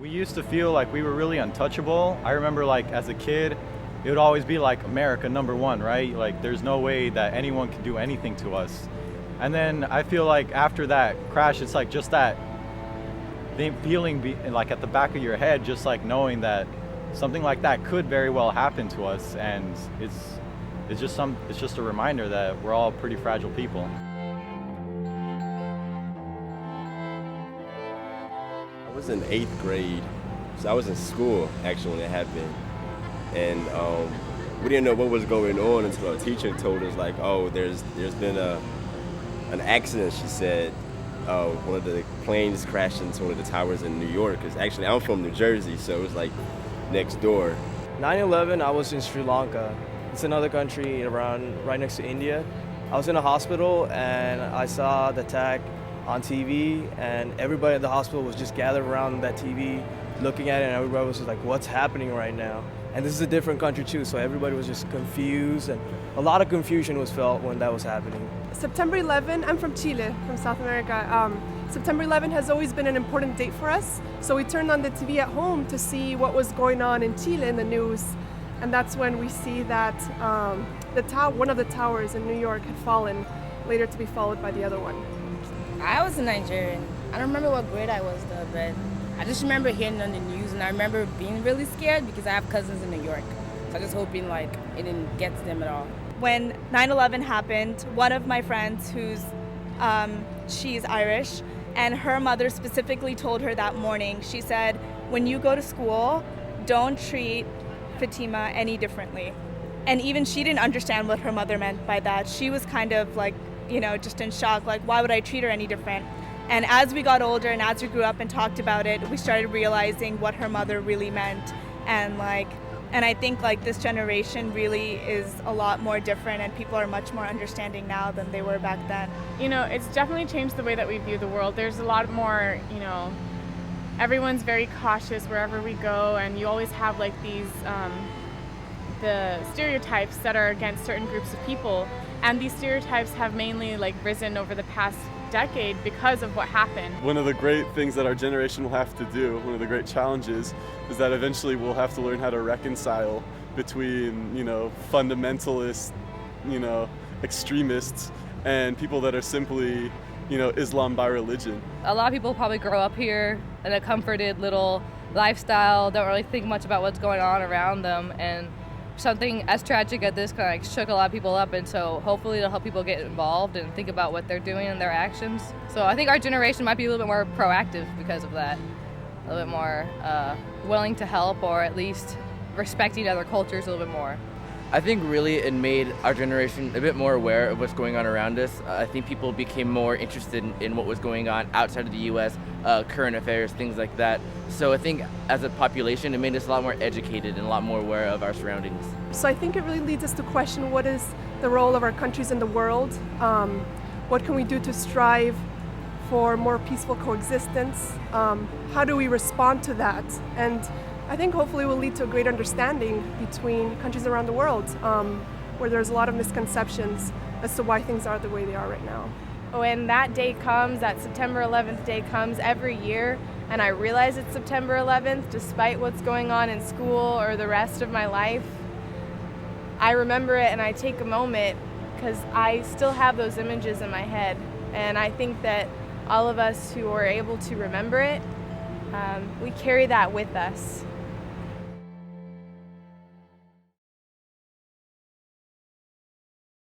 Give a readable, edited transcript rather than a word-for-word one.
We used to feel like we were really untouchable. I remember like as a kid, it would always be like America number one, right? Like there's no way that anyone can do anything to us. And then I feel like after that crash, it's like just that feeling like at the back of your head, just like knowing that something like that could very well happen to us. And it's just a reminder that we're all pretty fragile people. I was in 8th grade, so I was in school actually when it happened, and we didn't know what was going on until our teacher told us like, oh, there's been an accident. She said one of the planes crashed into one of the towers in New York. Cause actually I'm from New Jersey, so it was like next door. 9/11, I was in Sri Lanka. It's another country right next to India. I was in a hospital and I saw the attack on TV, and everybody at the hospital was just gathered around that TV looking at it, and everybody was just like, what's happening right now? And this is a different country too, so everybody was just confused, and a lot of confusion was felt when that was happening. September 11, I'm from Chile, from South America. September 11 has always been an important date for us, so we turned on the TV at home to see what was going on in Chile in the news, and that's when we see that one of the towers in New York had fallen, later to be followed by the other one. I was a Nigerian. I don't remember what grade I was though, but I just remember hearing it on the news, and I remember being really scared because I have cousins in New York. So I'm just hoping like it didn't get to them at all. When 9/11 happened, one of my friends she's Irish, and her mother specifically told her that morning, she said, when you go to school, don't treat Fatima any differently. And even she didn't understand what her mother meant by that. She was kind of like, just in shock, like, why would I treat her any different? And as we got older and as we grew up and talked about it, we started realizing what her mother really meant. And I think like this generation really is a lot more different, and people are much more understanding now than they were back then. It's definitely changed the way that we view the world. There's a lot more, everyone's very cautious wherever we go, and you always have like these, the stereotypes that are against certain groups of people. And these stereotypes have mainly like risen over the past decade because of what happened. One of the great things that our generation will have to do, one of the great challenges, is that eventually we'll have to learn how to reconcile between, fundamentalist, extremists and people that are simply, Islam by religion. A lot of people probably grow up here in a comforted little lifestyle, don't really think much about what's going on around them, and something as tragic as this kind of shook a lot of people up, and so hopefully it'll help people get involved and think about what they're doing and their actions. So I think our generation might be a little bit more proactive because of that, a little bit more willing to help, or at least respecting other cultures a little bit more. I think really it made our generation a bit more aware of what's going on around us. I think people became more interested in what was going on outside of the U.S., current affairs, things like that. So I think as a population, it made us a lot more educated and a lot more aware of our surroundings. So I think it really leads us to question what is the role of our countries in the world? What can we do to strive for more peaceful coexistence? How do we respond to that? And I think hopefully will lead to a great understanding between countries around the world, where there's a lot of misconceptions as to why things are the way they are right now. When that day comes, that September 11th day comes every year, and I realize it's September 11th, despite what's going on in school or the rest of my life, I remember it and I take a moment because I still have those images in my head. And I think that all of us who are able to remember it, we carry that with us.